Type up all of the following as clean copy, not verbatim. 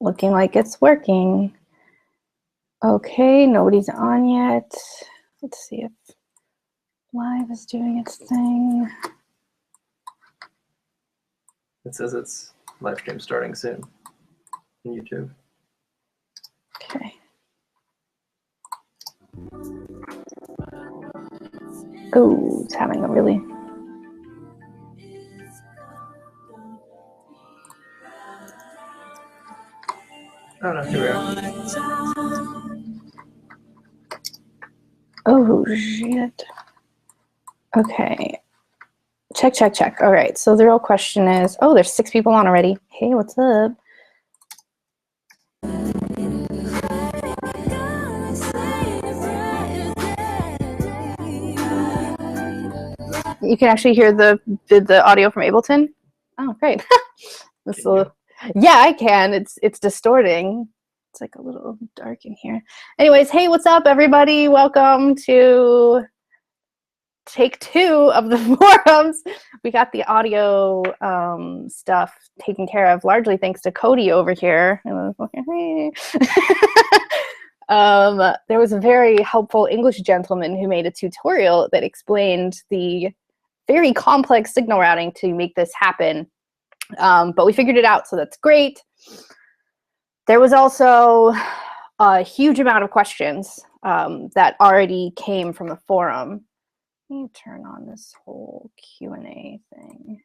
Looking like it's working. Okay, nobody's on yet. Let's see if live is doing its thing. It says it's live stream starting soon on YouTube. Okay. Oh, it's having a really... Oh, no, here we are. Oh, shit. Okay. Check, check, check. All right, so the real question is, oh, there's 6 people on already. Hey, what's up? You can actually hear the audio from Ableton? Oh, great. Yeah, I can. It's distorting. It's like a little dark in here. Anyways, hey, what's up, everybody? Welcome to take 2 of the forums. We got the audio stuff taken care of, largely thanks to Cody over here. There was a very helpful English gentleman who made a tutorial that explained the very complex signal routing to make this happen. But we figured it out, so that's great. There was also a huge amount of questions that already came from the forum. Let me turn on this whole Q&A thing.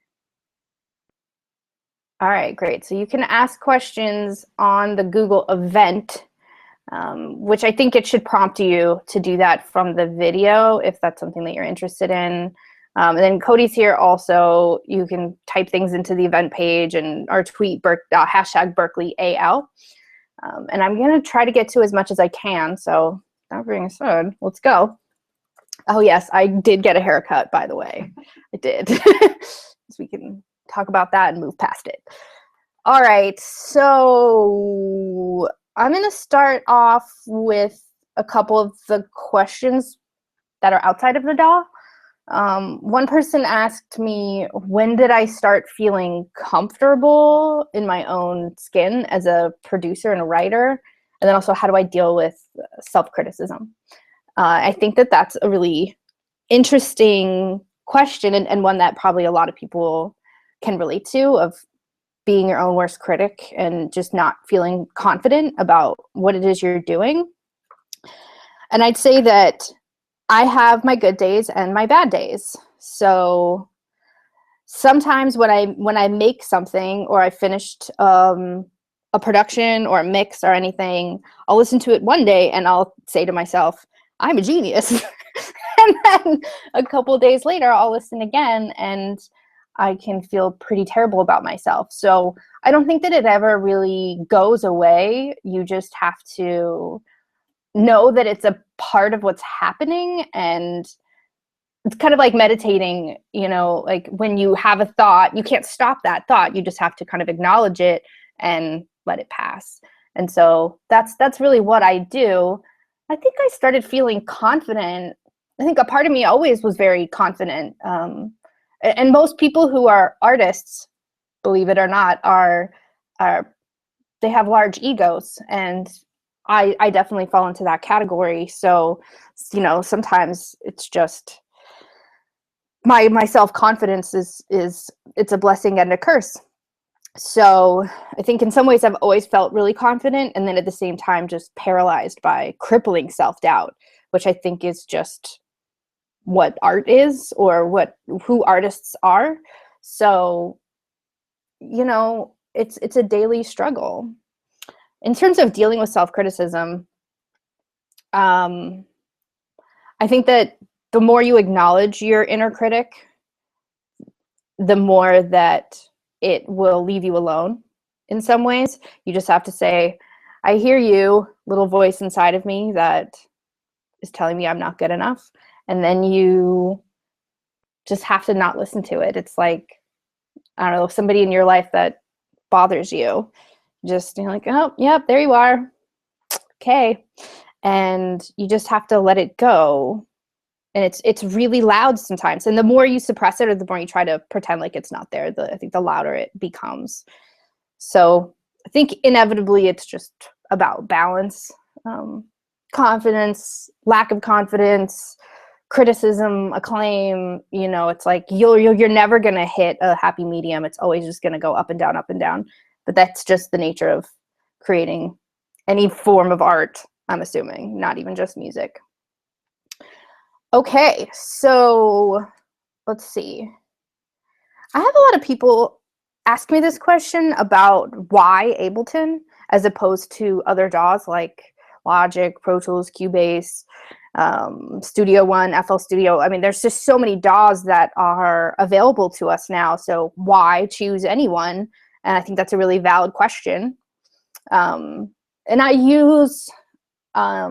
All right, great. So you can ask questions on the Google event, which I think it should prompt you to do that from the video if that's something that you're interested in. And then Cody's here also. You can type things into the event page and or tweet hashtag BerkeleyAL. And I'm going to try to get to as much as I can. So that being said, let's go. Oh, yes, I did get a haircut, by the way. I did. So we can talk about that and move past it. All right, so I'm going to start off with a couple of the questions that are outside of the DAW. One person asked me, when did I start feeling comfortable in my own skin as a producer and a writer? And then also, how do I deal with self-criticism? I think that that's a really interesting question and one that probably a lot of people can relate to, of being your own worst critic and just not feeling confident about what it is you're doing. And I'd say that I have my good days and my bad days. So sometimes when I make something or I finished a production or a mix or anything, I'll listen to it one day and I'll say to myself, I'm a genius. And then a couple of days later, I'll listen again and I can feel pretty terrible about myself. So I don't think that it ever really goes away. You just have to know that it's a part of what's happening, and it's kind of like meditating, you know, like when you have a thought, you can't stop that thought. You just have to kind of acknowledge it and let it pass. And so that's really what I do. I think I started feeling confident. I think a part of me always was very confident. And most people who are artists, believe it or not, they have large egos, and I definitely fall into that category. So, you know, sometimes it's just my self-confidence is it's a blessing and a curse. So I think in some ways I've always felt really confident, and then at the same time just paralyzed by crippling self-doubt, which I think is just what art is, or who artists are. So, you know, it's a daily struggle. In terms of dealing with self-criticism, I think that the more you acknowledge your inner critic, the more that it will leave you alone in some ways. You just have to say, I hear you, little voice inside of me that is telling me I'm not good enough. And then you just have to not listen to it. It's like, I don't know, somebody in your life that bothers you. Just, you're like, oh, yep, there you are. Okay. And you just have to let it go. And it's really loud sometimes. And the more you suppress it, or the more you try to pretend like it's not there, I think the louder it becomes. So I think inevitably it's just about balance, confidence, lack of confidence, criticism, acclaim. You know, it's like you're never gonna hit a happy medium. It's always just gonna go up and down, up and down. But that's just the nature of creating any form of art, I'm assuming, not even just music. Okay, so let's see. I have a lot of people ask me this question about why Ableton as opposed to other DAWs like Logic, Pro Tools, Cubase, Studio One, FL Studio. I mean, there's just so many DAWs that are available to us now. So why choose anyone? And I think that's a really valid question. And I use a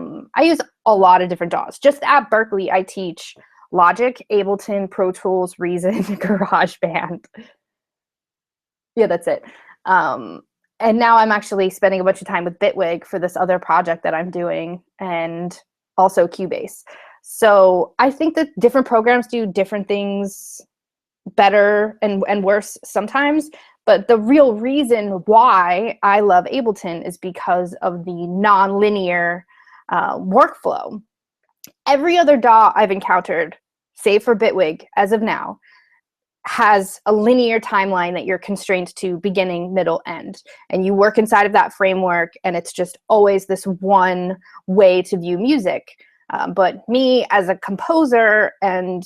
lot of different DAWs. Just at Berkeley, I teach Logic, Ableton, Pro Tools, Reason, GarageBand. Yeah, that's it. And now I'm actually spending a bunch of time with Bitwig for this other project that I'm doing, and also Cubase. So I think that different programs do different things better and worse sometimes. But the real reason why I love Ableton is because of the non-linear workflow. Every other DAW I've encountered, save for Bitwig as of now, has a linear timeline that you're constrained to beginning, middle, end. And you work inside of that framework, and it's just always this one way to view music. But me as a composer and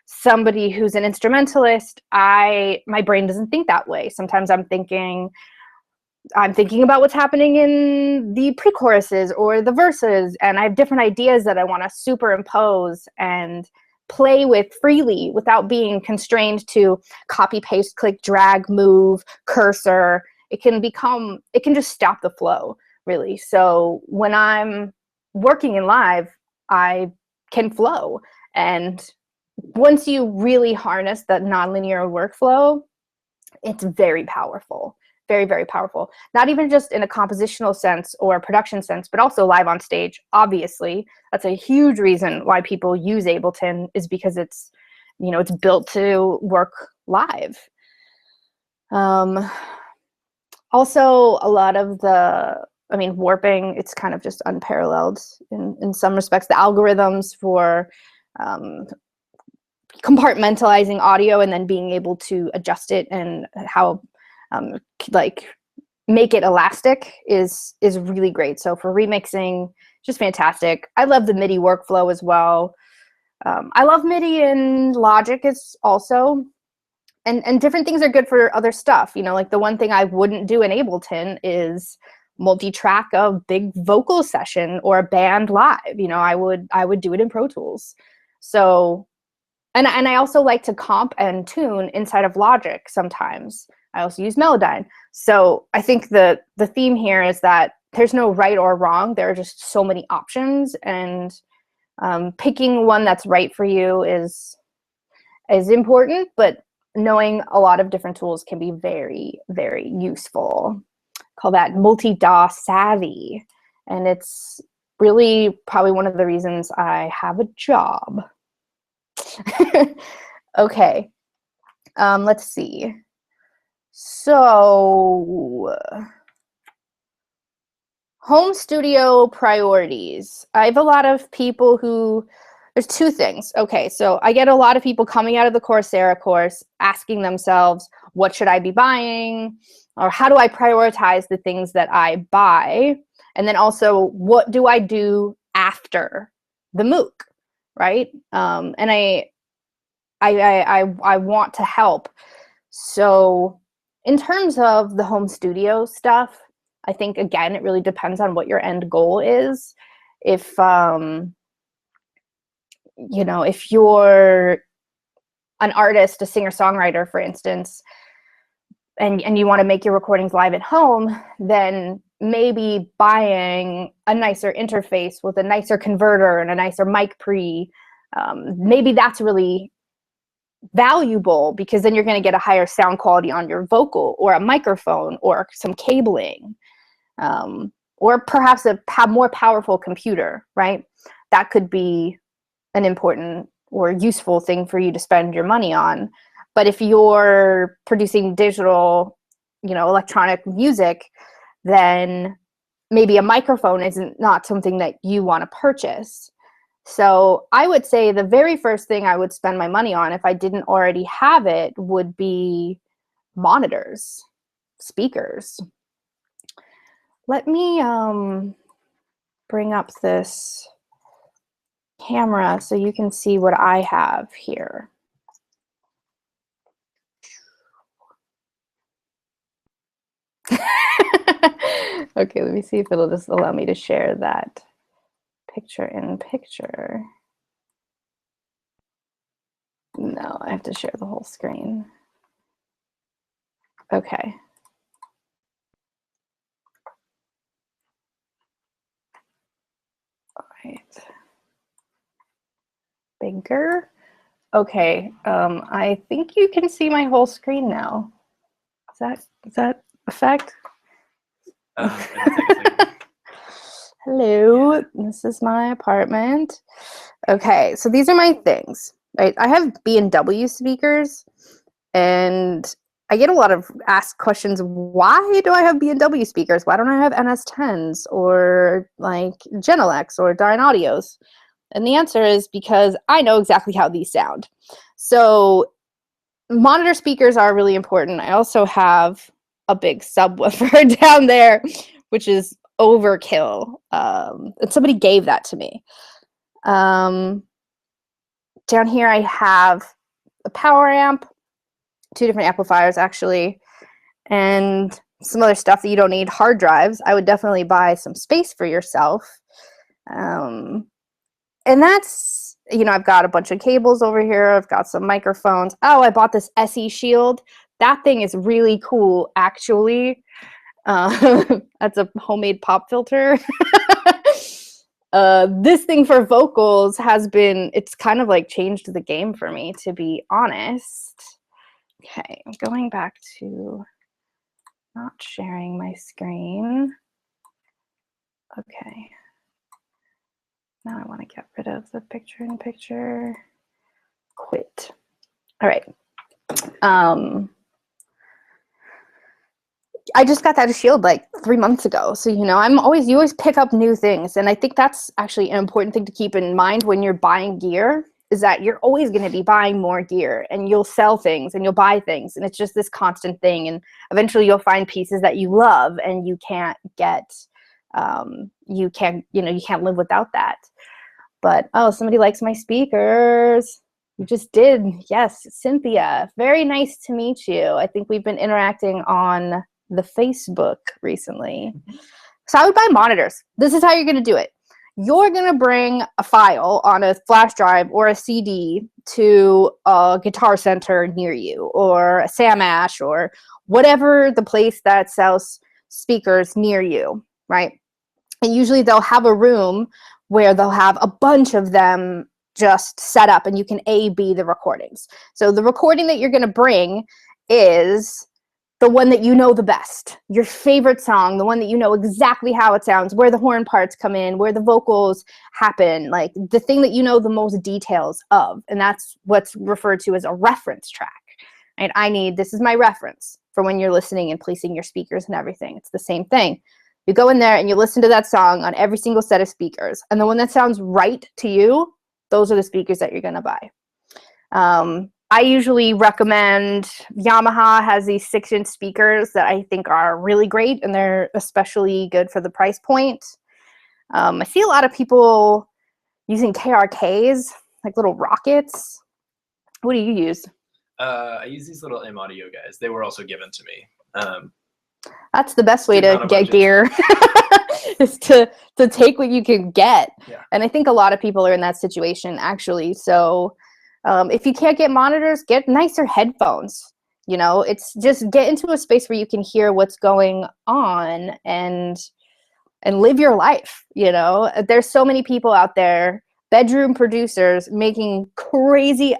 somebody who's an instrumentalist, my brain doesn't think that way. Sometimes I'm thinking about what's happening in the pre-choruses or the verses, and I have different ideas that I want to superimpose and play with freely without being constrained to copy, paste, click, drag, move, cursor. It can just stop the flow, really. So when I'm working in live, I can flow. And once you really harness that nonlinear workflow, it's very powerful. Very, very powerful. Not even just in a compositional sense or a production sense, but also live on stage. Obviously, that's a huge reason why people use Ableton, is because it's built to work live. Also, a lot of warping, it's kind of just unparalleled in some respects. The algorithms for compartmentalizing audio and then being able to adjust it and how make it elastic is really great. So for remixing, just fantastic. I love the Midi workflow as well. I love Midi in Logic is also, and different things are good for other stuff. You know, like the one thing I wouldn't do in Ableton is multi-track a big vocal session or a band live. You know, I would do it in Pro Tools. So, and I also like to comp and tune inside of Logic sometimes. I also use Melodyne. So I think the theme here is that there's no right or wrong. There are just so many options, and picking one that's right for you is important, but knowing a lot of different tools can be very, very useful. Call that multi-DAW savvy. And it's really probably one of the reasons I have a job. Okay, let's see. So, home studio priorities. I have a lot of people there's two things. Okay, so I get a lot of people coming out of the Coursera course asking themselves, what should I be buying? Or how do I prioritize the things that I buy? And then also, what do I do after the MOOC, right? And I want to help. So in terms of the home studio stuff, I think, again, it really depends on what your end goal is. If, if you're an artist, a singer-songwriter, for instance, and you want to make your recordings live at home, then maybe buying a nicer interface with a nicer converter and a nicer mic pre, maybe that's really valuable, because then you're going to get a higher sound quality on your vocal, or a microphone, or some cabling, or perhaps a more powerful computer, right? That could be an important or useful thing for you to spend your money on. But if you're producing digital, electronic music, then maybe a microphone isn't not something that you want to purchase. So I would say the very first thing I would spend my money on if I didn't already have it would be monitors, speakers. Let me bring up this camera so you can see what I have here. Okay, let me see if it'll just allow me to share that picture in picture. No, I have to share the whole screen. Okay. All right. Bigger. Okay, I think you can see my whole screen now. Is that a fact? Hello, this is my apartment. Okay, so these are my things, right? I have B&W speakers, and I get a lot of asked questions, why do I have B&W speakers? Why don't I have NS10s or like Genelecs or Dynaudios? And the answer is because I know exactly how these sound. So monitor speakers are really important. I also have a big subwoofer down there, which is overkill. And somebody gave that to me. Down here I have a power amp, 2 different amplifiers actually, and some other stuff that you don't need, hard drives. I would definitely buy some space for yourself. And that's, you know, I've got a bunch of cables over here. I've got some microphones. Oh, I bought this SE Shield. That thing is really cool, actually. That's a homemade pop filter. This thing for vocals has been, it's kind of like changed the game for me, to be honest. Okay, I'm going back to not sharing my screen. Okay. Now I want to get rid of the picture in picture. Quit. All right. I just got that Shield like 3 months ago. So, you know, you always pick up new things. And I think that's actually an important thing to keep in mind when you're buying gear, is that you're always going to be buying more gear, and you'll sell things and you'll buy things. And it's just this constant thing. And eventually you'll find pieces that you love and you can't get, you can't live without that. But, oh, somebody likes my speakers. You just did. Yes, Cynthia. Very nice to meet you. I think we've been interacting on the Facebook recently. So I would buy monitors. This is how you're going to do it. You're going to bring a file on a flash drive or a CD to a Guitar Center near you, or a Sam Ash, or whatever the place that sells speakers near you, right? And usually they'll have a room where they'll have a bunch of them just set up, and you can A/B the recordings. So the recording that you're going to bring is the one that you know the best, your favorite song, the one that you know exactly how it sounds, where the horn parts come in, where the vocals happen, like the thing that you know the most details of. And that's what's referred to as a reference track. Right? This is my reference for when you're listening and placing your speakers and everything. It's the same thing. You go in there and you listen to that song on every single set of speakers. And the one that sounds right to you, those are the speakers that you're going to buy. I usually recommend, Yamaha has these 6-inch speakers that I think are really great, and they're especially good for the price point. I see a lot of people using KRKs, like little rockets. What do you use? I use these little M Audio guys. They were also given to me. That's the best way to get gear, is to take what you can get. Yeah. And I think a lot of people are in that situation, actually. So if you can't get monitors, get nicer headphones. You know, it's just get into a space where you can hear what's going on and live your life. You know, there's so many people out there, bedroom producers, making crazy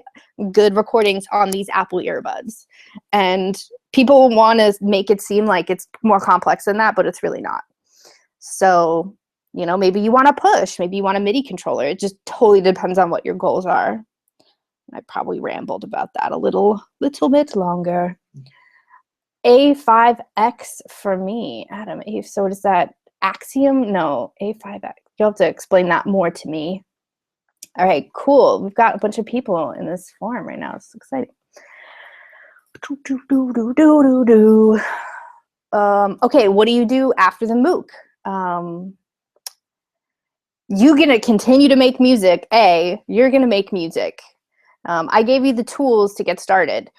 good recordings on these Apple earbuds. And people want to make it seem like it's more complex than that, but it's really not. So, you know, maybe you want to push, maybe you want a MIDI controller. It just totally depends on what your goals are. I probably rambled about that a little bit longer. A5X for me, Adam. So what is that? Axiom? No, A5X. You'll have to explain that more to me. All right, cool. We've got a bunch of people in this forum right now. It's exciting. Okay, what do you do after the MOOC? You're gonna continue to make music. You're gonna make music. I gave you the tools to get started.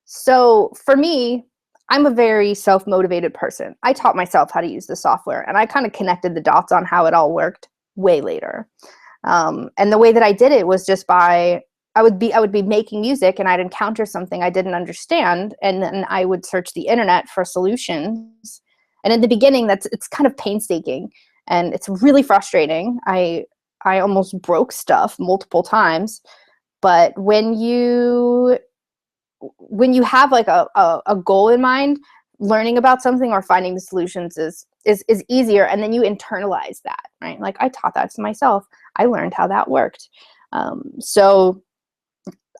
So for me, I'm a very self-motivated person. I taught myself how to use the software, and I kind of connected the dots on how it all worked way later. And the way that I did it was just by, I would be making music, and I'd encounter something I didn't understand, and then I would search the internet for solutions. And in the beginning, it's kind of painstaking, and it's really frustrating. I almost broke stuff multiple times. But when you have like a goal in mind, learning about something or finding the solutions is easier, and then you internalize that, right? Like, I taught that to myself. I learned how that worked. So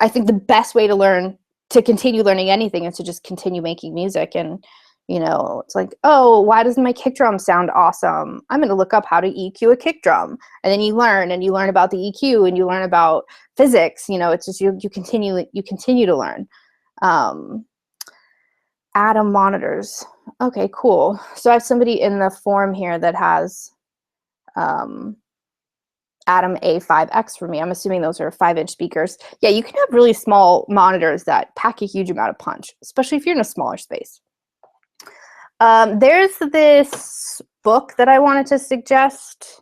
I think the best way to continue learning anything is to just continue making music. And it's like, oh, why doesn't my kick drum sound awesome? I'm going to look up how to EQ a kick drum. And then you learn about the EQ, and you learn about physics. It's just you continue to learn. Atom monitors. Okay, cool. So I have somebody in the forum here that has Atom A5X for me. I'm assuming those are 5-inch speakers. Yeah, you can have really small monitors that pack a huge amount of punch, especially if you're in a smaller space. There's this book that I wanted to suggest.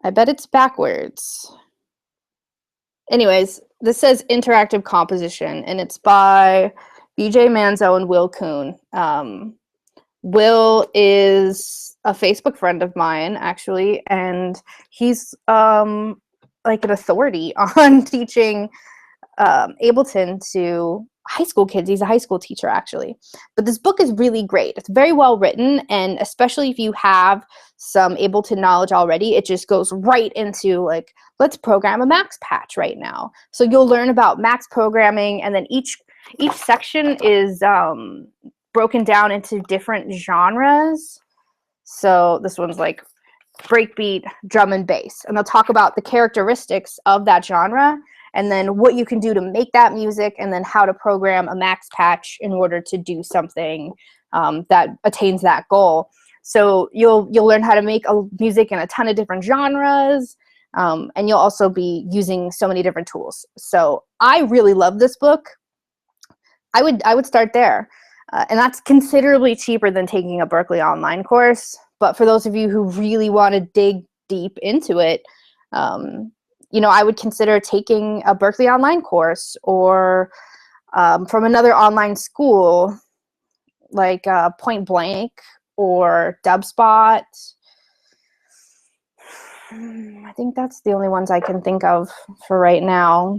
I bet it's backwards. Anyways, this says Interactive Composition, and it's by BJ Manzo and Will Kuhn. Will is a Facebook friend of mine, actually, and he's like an authority on teaching Ableton to high school kids. He's a high school teacher, actually. But this book is really great. It's very well written, and especially if you have some Ableton knowledge already, it just goes right into, like, let's program a max patch right now. So you'll learn about max programming, and then each section is broken down into different genres. So this one's like breakbeat, drum and bass, and they'll talk about the characteristics of that genre, and then what you can do to make that music, and then how to program a max patch in order to do something that attains that goal. So you'll learn how to make music in a ton of different genres, and you'll also be using so many different tools. So I really love this book. I would start there, and that's considerably cheaper than taking a Berklee online course. But for those of you who really want to dig deep into it, I would consider taking a Berklee online course, or from another online school like Point Blank or Dubspot. I think that's the only ones I can think of for right now.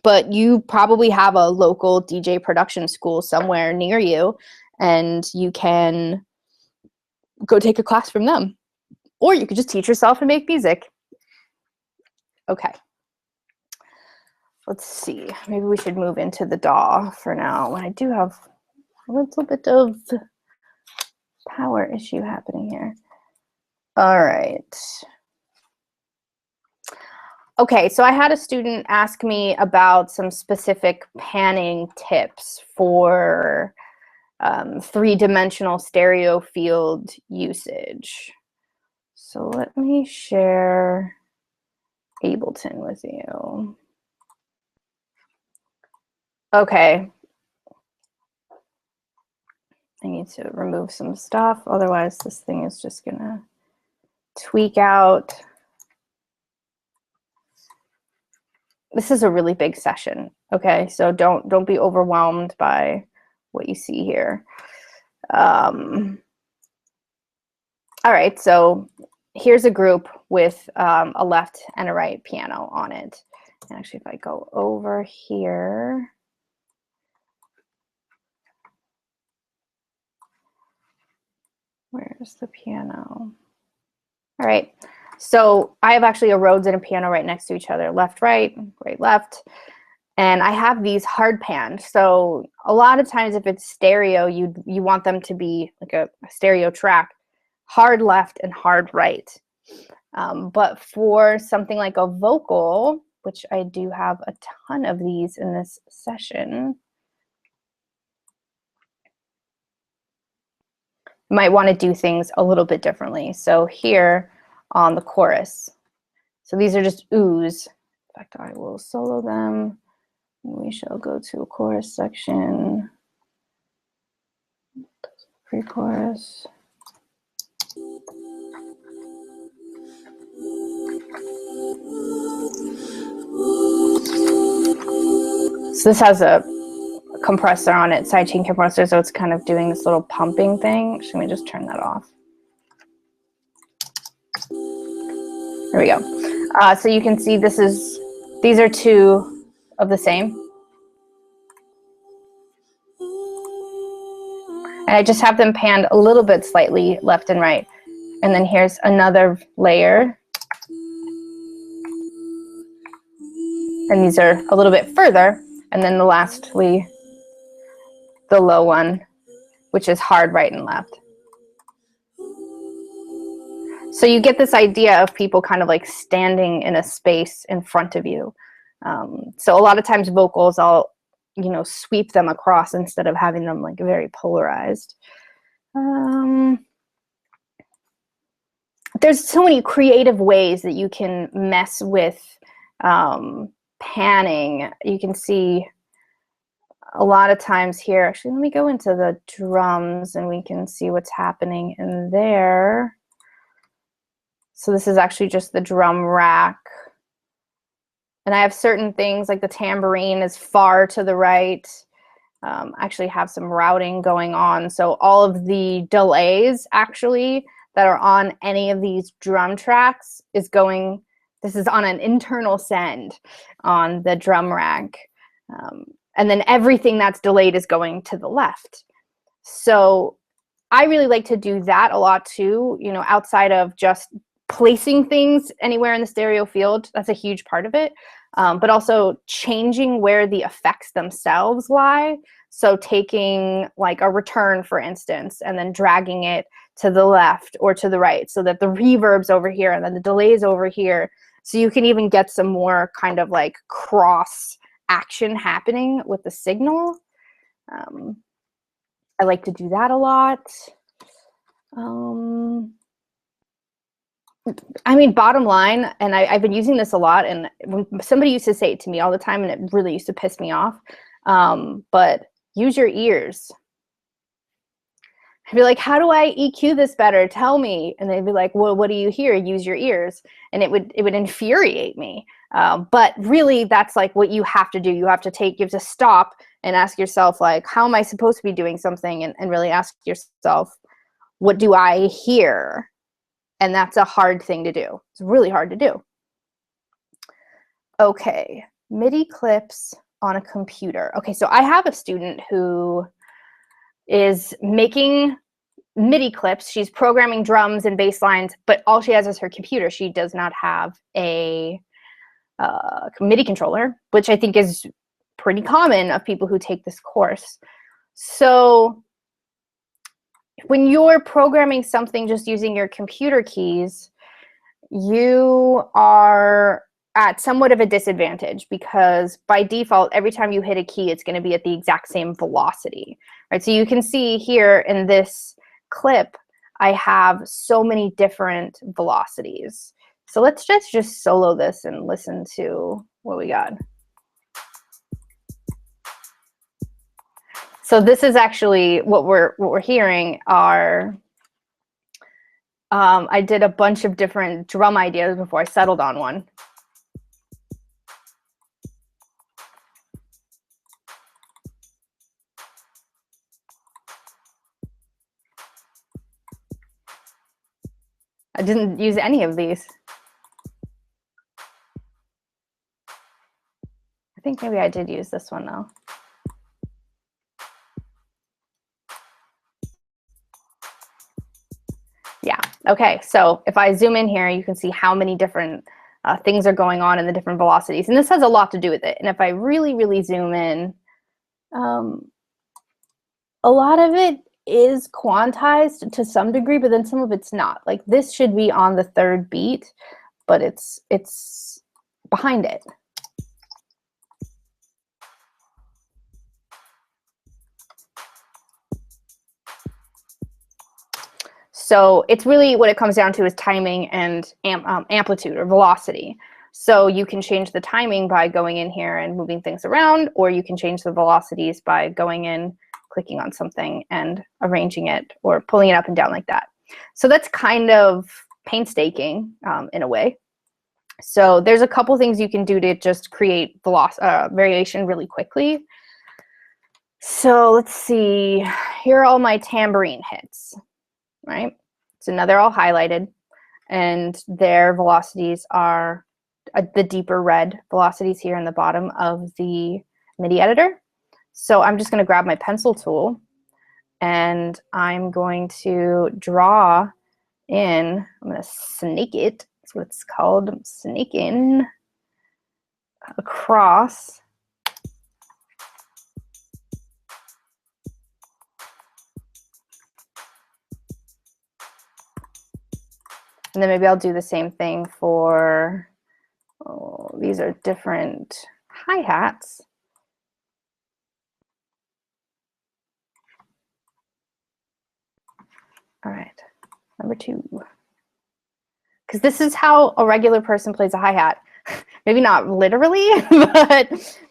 But you probably have a local DJ production school somewhere near you, and you can go take a class from them. Or you could just teach yourself and make music. Okay. Let's see. Maybe we should move into the DAW for now. I do have a little bit of power issue happening here. All right. Okay, so I had a student ask me about some specific panning tips for three-dimensional stereo field usage. So let me share Ableton with you. Okay. I need to remove some stuff, otherwise this thing is just gonna tweak out. This is a really big session, okay? So don't be overwhelmed by what you see here. All right, so here's a group with a left and a right piano on it. And actually, if I go over here, where's the piano? All right, so I have actually a Rhodes and a piano right next to each other, left, right, right, left. And I have these hard panned. So a lot of times if it's stereo, you want them to be like a stereo track, hard left and hard right. But for something like a vocal, which I do have a ton of these in this session, you might want to do things a little bit differently. So here on the chorus, so these are just oohs. In fact, I will solo them. We shall go to a chorus section. Pre-chorus. So this has a compressor on it, sidechain compressor, so it's kind of doing this little pumping thing. Let me just turn that off. There we go. So you can see these are two of the same. And I just have them panned a little bit slightly left and right. And then here's another layer. And these are a little bit further. And then lastly, the low one, which is hard right and left. So you get this idea of people kind of like standing in a space in front of you. So a lot of times vocals, I'll sweep them across instead of having them like very polarized. There's so many creative ways that you can mess with panning. You can see a lot of times here. Actually, let me go into the drums and we can see what's happening in there. So this is actually just the drum rack. And I have certain things like the tambourine is far to the right. I actually have some routing going on. So all of the delays actually that are on any of these drum tracks is going, this is on an internal send on the drum rack. And then everything that's delayed is going to the left. So I really like to do that a lot too, outside of just placing things anywhere in the stereo field. That's a huge part of it. But also changing where the effects themselves lie. So taking like a return, for instance, and then dragging it to the left or to the right so that the reverb's over here and then the delay's over here. So you can even get some more kind of like cross action happening with the signal. I like to do that a lot. I mean, bottom line, and I've been using this a lot, and when somebody used to say it to me all the time, and it really used to piss me off, but use your ears. I'd be like, how do I EQ this better? Tell me. And they'd be like, well, what do you hear? Use your ears. And it would infuriate me. But really, that's like what you have to do. You have to stop and ask yourself, like, how am I supposed to be doing something? And really ask yourself, what do I hear? And that's a hard thing to do. It's really hard to do. Okay, MIDI clips on a computer. Okay, so I have a student who is making MIDI clips. She's programming drums and bass lines, but all she has is her computer. She does not have a MIDI controller, which I think is pretty common of people who take this course. So when you're programming something just using your computer keys, you are at somewhat of a disadvantage because by default, every time you hit a key, it's going to be at the exact same velocity, right? So you can see here in this clip, I have so many different velocities. So let's just solo this and listen to what we got. So this is actually what we're hearing are, I did a bunch of different drum ideas before I settled on one. I didn't use any of these. I think maybe I did use this one though. Yeah, okay, so if I zoom in here, you can see how many different things are going on in the different velocities. And this has a lot to do with it. And if I really, really zoom in, a lot of it is quantized to some degree, but then some of it's not. Like this should be on the third beat, but it's behind it. So it's really what it comes down to is timing and amplitude or velocity. So you can change the timing by going in here and moving things around, or you can change the velocities by going in, clicking on something and arranging it or pulling it up and down like that. So that's kind of painstaking in a way. So there's a couple things you can do to just create variation really quickly. So let's see, here are all my tambourine hits, right? So now they're all highlighted and their velocities are the deeper red velocities here in the bottom of the MIDI editor. So I'm just going to grab my pencil tool and I'm going to draw in, I'm going to snake it, that's what it's called, I'm snaking across and then maybe I'll do the same thing for, oh, these are different hi-hats. All right, number 2. Because this is how a regular person plays a hi-hat. Maybe not literally,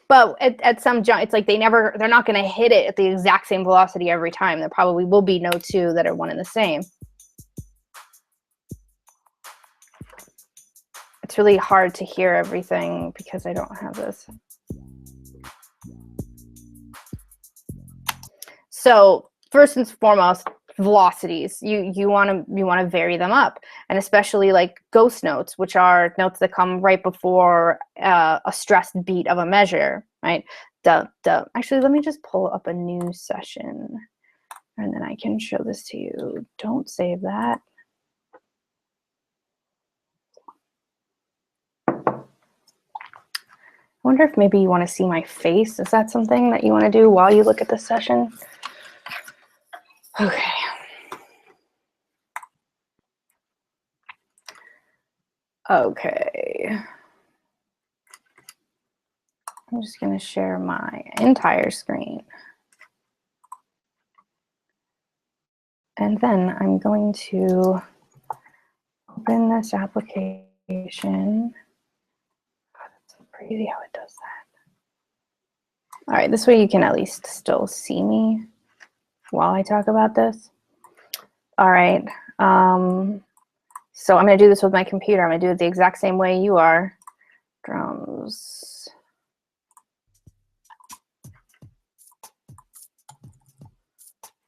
but at some jump, it's like they're not going to hit it at the exact same velocity every time. There probably will be no 2 that are one and the same. It's really hard to hear everything because I don't have this. So first and foremost, velocities. You want to vary them up, and especially like ghost notes, which are notes that come right before a stressed beat of a measure, right? Duh, duh. Actually, let me just pull up a new session, and then I can show this to you. Don't save that. I wonder if maybe you want to see my face. Is that something that you want to do while you look at this session? Okay. Okay. I'm just going to share my entire screen. And then I'm going to open this application. God, that's so crazy how it does that. All right, this way you can at least still see me while I talk about this. All right. So I'm going to do this with my computer. I'm going to do it the exact same way you are. Drums.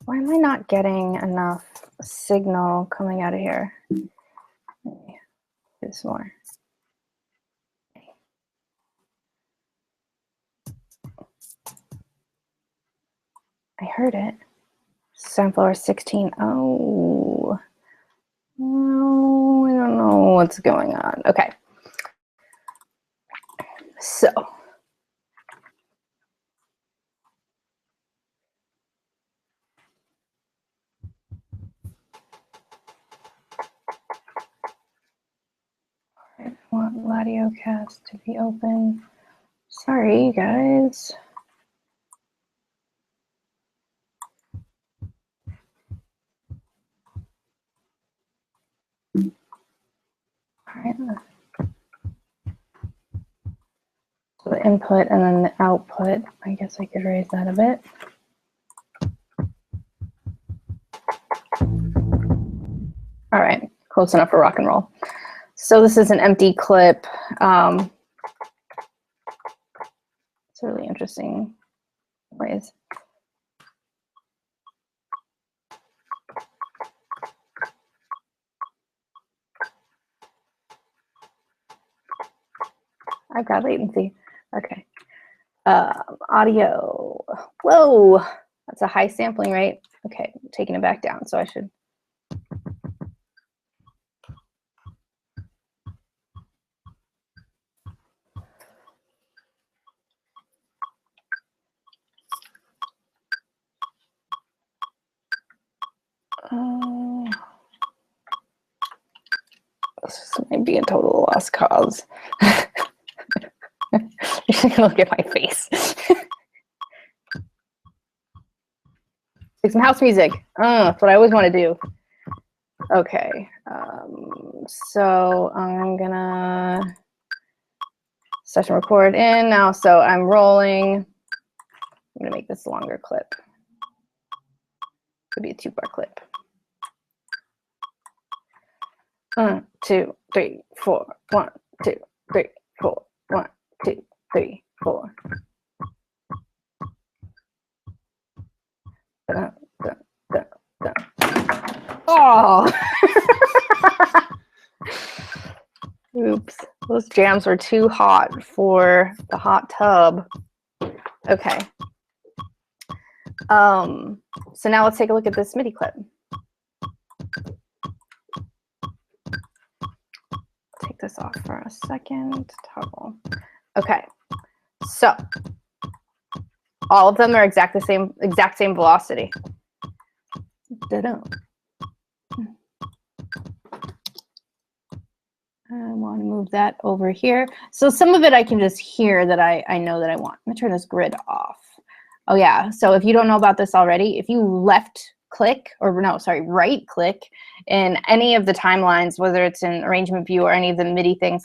Why am I not getting enough signal coming out of here? Let me do this more. I heard it. Sampler 16. Oh. Oh, I don't know what's going on. Okay. So. I want LaudioCast to be open. Sorry, guys. All right. So the input and then the output, I guess I could raise that a bit. All right, close enough for rock and roll. So this is an empty clip. It's a really interesting ways. I've got latency. Okay. Audio. Whoa, that's a high sampling rate. Okay, I'm taking it back down. So I should. This might be a total lost cause. Look at my face. Make some house music. That's what I always want to do. Okay. So I'm gonna session record in now. So I'm rolling. I'm gonna make this a longer clip. Could be a 2-bar clip. 1, 2, 3, 4. 1, 2, 3, 4. 1, 2, 3, 4. Oh! Oops. Those jams were too hot for the hot tub. Okay. So now let's take a look at this MIDI clip. Take this off for a second. Toggle. Okay. So all of them are exact same velocity. Da-da. I want to move that over here. So some of it I can just hear that I know that I want. I'm going to turn this grid off. Oh yeah, so if you don't know about this already, if you right click in any of the timelines, whether it's in arrangement view or any of the MIDI things,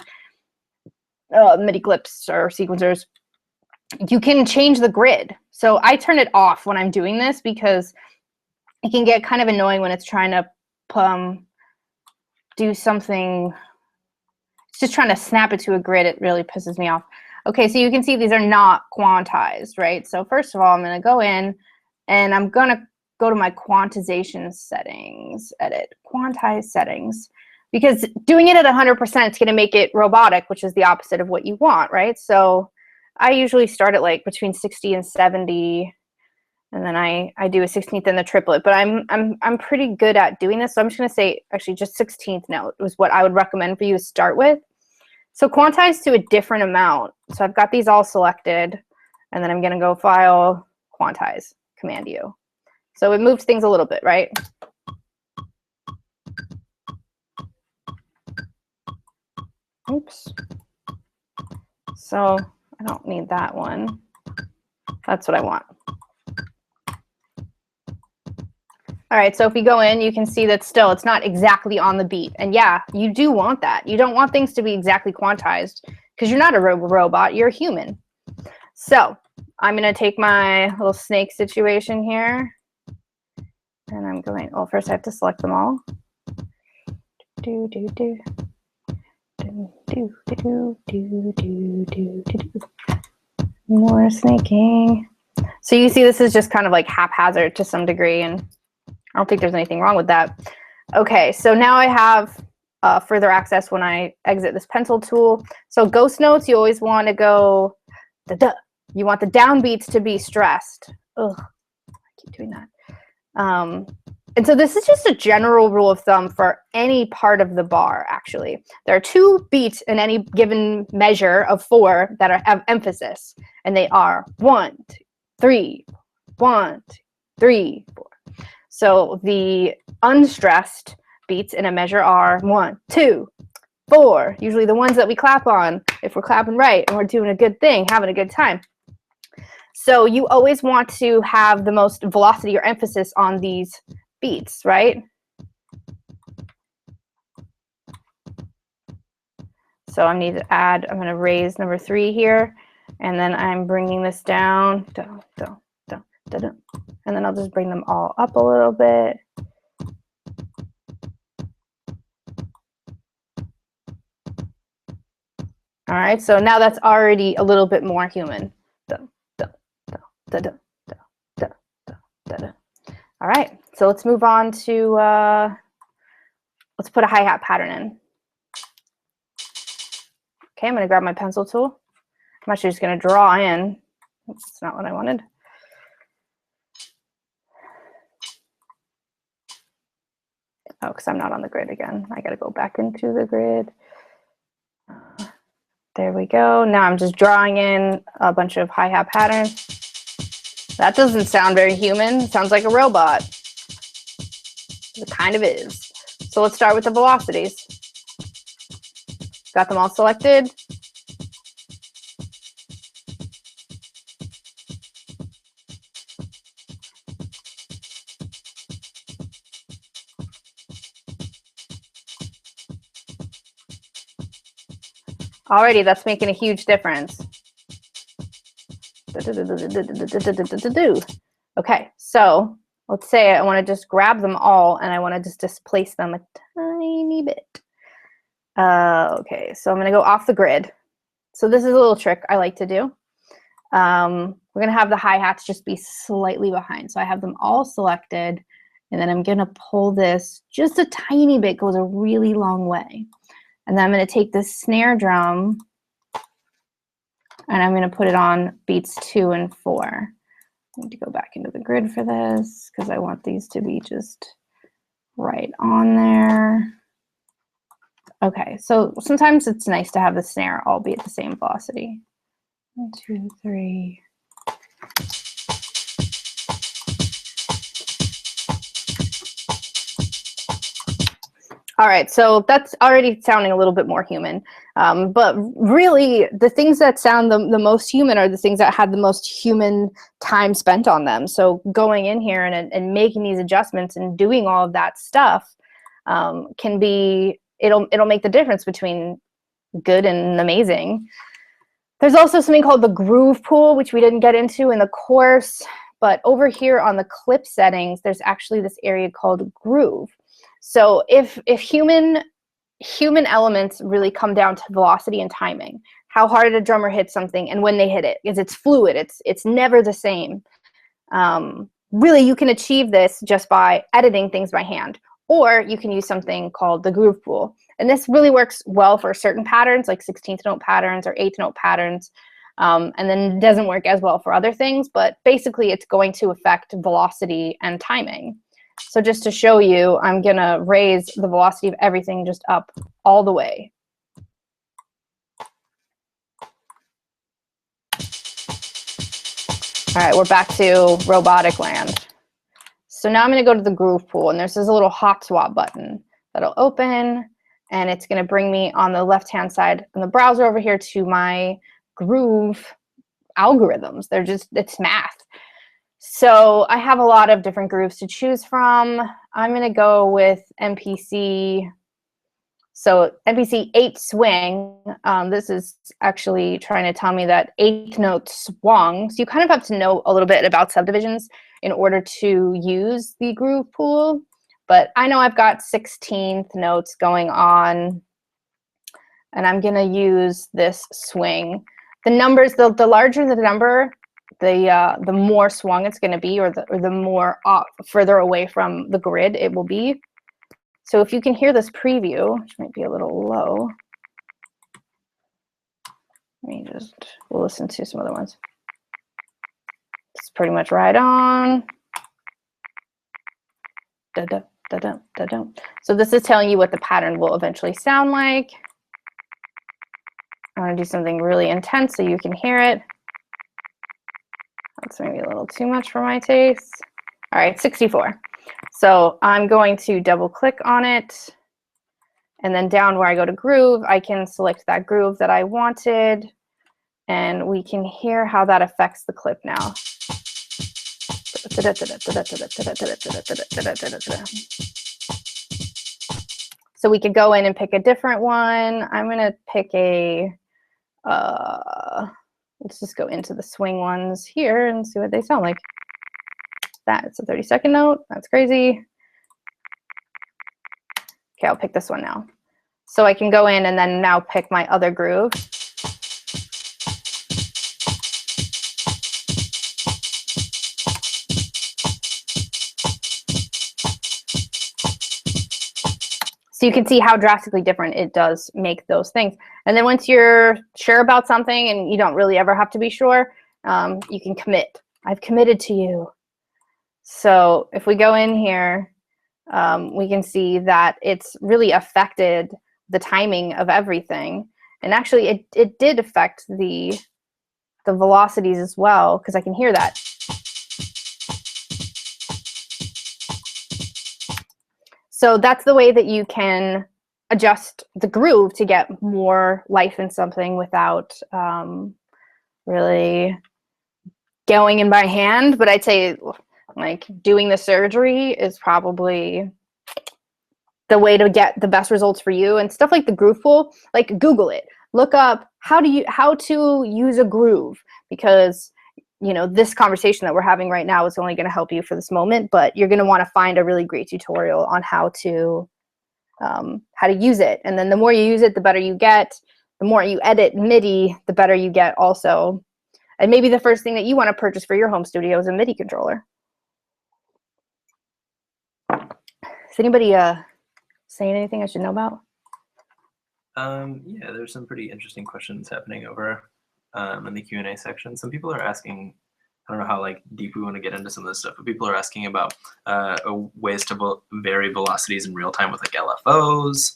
MIDI clips or sequencers, you can change the grid. So I turn it off when I'm doing this because it can get kind of annoying when it's trying to do something. It's just trying to snap it to a grid. It really pisses me off. Okay, so you can see these are not quantized, right? So first of all, I'm going to go in and I'm going to go to my quantization settings, edit, quantized settings, because doing it at 100% is going to make it robotic, which is the opposite of what you want, right? So I usually start at like between 60 and 70, and then I do a 16th and the triplet, but I'm pretty good at doing this. So I'm just going to say actually just 16th note was what I would recommend for you to start with. So quantize to a different amount. So I've got these all selected, and then I'm going to go File, Quantize, Command U. So it moves things a little bit, right? Oops. So I don't need that one. That's what I want. All right, so if we go in, you can see that still it's not exactly on the beat. And yeah, you do want that. You don't want things to be exactly quantized because you're not a robot, you're a human. So I'm going to take my little snake situation here. And I'm going, well, first I have to select them all. Do, do, do. Do, do, do, do, do, do, do. More snaking. So you see this is just kind of like haphazard to some degree, and I don't think there's anything wrong with that. Okay, so now I have further access when I exit this pencil tool. So ghost notes, you always want to go da-da. You want the downbeats to be stressed. Ugh, I keep doing that. And so this is just a general rule of thumb for any part of the bar, actually. There are 2 beats in any given measure of 4 that have emphasis, and they are 1, 2, 3, 1, 2, 3, 4. So the unstressed beats in a measure are 1, 2, 4, usually the ones that we clap on if we're clapping right and we're doing a good thing, having a good time. So you always want to have the most velocity or emphasis on these beats, right? So I need to add, I'm going to raise number 3 here, and then I'm bringing this down, and then I'll just bring them all up a little bit. All right, so now that's already a little bit more human. All right, so let's move on to, let's put a hi-hat pattern in. Okay, I'm going to grab my pencil tool. I'm actually just going to draw in. That's not what I wanted. Oh, because I'm not on the grid again. I got to go back into the grid. There we go. Now I'm just drawing in a bunch of hi-hat patterns. That doesn't sound very human. It sounds like a robot. It kind of is. So let's start with the velocities. Got them all selected. Alrighty, that's making a huge difference. Okay, so let's say I want to just grab them all and I want to just displace them a tiny bit. Okay, so I'm going to go off the grid. So this is a little trick I like to do. We're going to have the hi-hats just be slightly behind. So I have them all selected, and then I'm going to pull this just a tiny bit, goes a really long way. And then I'm going to take this snare drum and I'm going to put it on beats 2 and 4. I need to go back into the grid for this because I want these to be just right on there. Okay, so sometimes it's nice to have the snare all be at the same velocity. 1, 2, 3. All right, so that's already sounding a little bit more human. But really, the things that sound the most human are the things that had the most human time spent on them. So going in here and making these adjustments and doing all of that stuff can be, it'll make the difference between good and amazing. There's also something called the groove pool, which we didn't get into in the course. But over here on the clip settings, there's actually this area called groove. So if human elements really come down to velocity and timing, how hard a drummer hits something and when they hit it, because it's fluid, it's never the same. Really, you can achieve this just by editing things by hand, or you can use something called the groove pool. And this really works well for certain patterns, like 16th note patterns or 8th note patterns, and then doesn't work as well for other things. But basically, it's going to affect velocity and timing. So just to show you, I'm going to raise the velocity of everything just up all the way. All right, we're back to robotic land. So now I'm going to go to the groove pool, and there's this little hot swap button that'll open, and it's going to bring me on the left-hand side in the browser over here to my groove algorithms. They're just, it's math. So I have a lot of different grooves to choose from. I'm going to go with MPC. So MPC 8 swing. This is actually trying to tell me that 8th note swung. So you kind of have to know a little bit about subdivisions in order to use the groove pool. But I know I've got 16th notes going on, and I'm going to use this swing. The numbers, the larger the number, the more swung it's going to be, or the more further away from the grid it will be. So if you can hear this preview, which might be a little low, we'll listen to some other ones. It's pretty much right on. Da -da, da -da, da -da. So this is telling you what the pattern will eventually sound like. I want to do something really intense so you can hear it. That's maybe a little too much for my taste. All right, 64. So I'm going to double click on it, and then down where I go to groove, I can select that groove that I wanted, and we can hear how that affects the clip now. So we could go in and pick a different one. I'm going to pick a, let's just go into the swing ones here and see what they sound like. It's a 32nd note. That's crazy. Okay, I'll pick this one now. So I can go in and then now pick my other groove. So you can see how drastically different it does make those things. And then once you're sure about something and you don't really ever have to be sure, you can commit. I've committed to you. So if we go in here, we can see that it's really affected the timing of everything. And actually, it did affect the velocities as well, because I can hear that. So that's the way that you can adjust the groove to get more life in something without really going in by hand. But I'd say like doing the surgery is probably the way to get the best results for you. And stuff like the groove pool, like Google it, look up how to use a groove, because you know, this conversation that we're having right now is only going to help you for this moment, but you're going to want to find a really great tutorial on how to use it. And then the more you use it, the better you get. The more you edit MIDI, the better you get also. And maybe the first thing that you want to purchase for your home studio is a MIDI controller. Is anybody saying anything I should know about? Yeah, there's some pretty interesting questions happening over in the Q&A section. Some people are asking, I don't know how like deep we want to get into some of this stuff, but people are asking about ways to vary velocities in real time with like LFOs.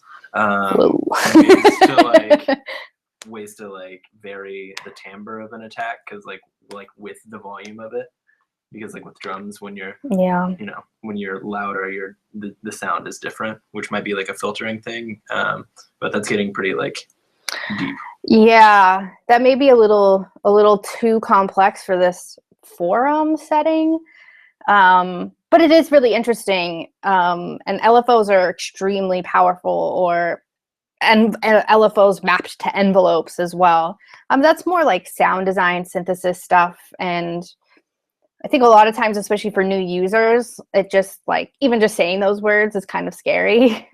Ways to like vary the timbre of an attack, because like with the volume of it, because like with drums, when you're you know, when you're louder, the sound is different, which might be like a filtering thing, but that's getting pretty like deep. Yeah, that may be a little too complex for this forum setting, but it is really interesting, and LFOs are extremely powerful, and LFOs mapped to envelopes as well. That's more like sound design, synthesis stuff, and I think a lot of times, especially for new users, it just like even just saying those words is kind of scary.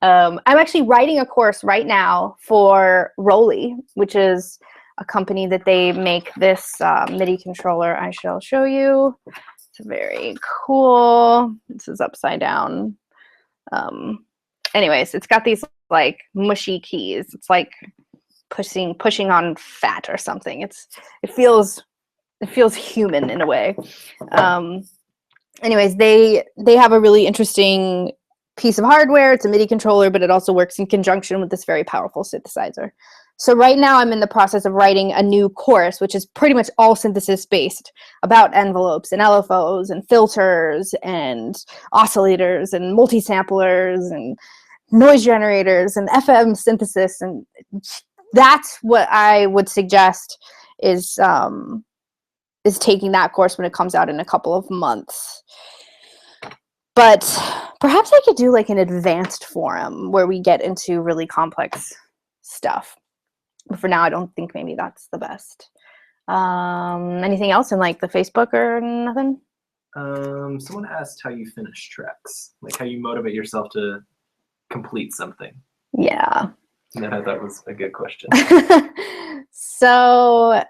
I'm actually writing a course right now for Roly, which is a company that they make this MIDI controller. I shall show you. It's very cool. This is upside down. Anyways, it's got these like mushy keys. It's like pushing on fat or something. It feels human in a way. Anyways, they have a really interesting piece of hardware. It's a MIDI controller, but it also works in conjunction with this very powerful synthesizer. So right now I'm in the process of writing a new course, which is pretty much all synthesis based, about envelopes and LFOs and filters and oscillators and multi-samplers and noise generators and FM synthesis. And that's what I would suggest is taking that course when it comes out in a couple of months. But perhaps I could do like an advanced forum where we get into really complex stuff. But for now, I don't think maybe that's the best. Anything else in like the Facebook or nothing? Someone asked how you finish tracks, like how you motivate yourself to complete something. Yeah. Yeah, that was a good question. So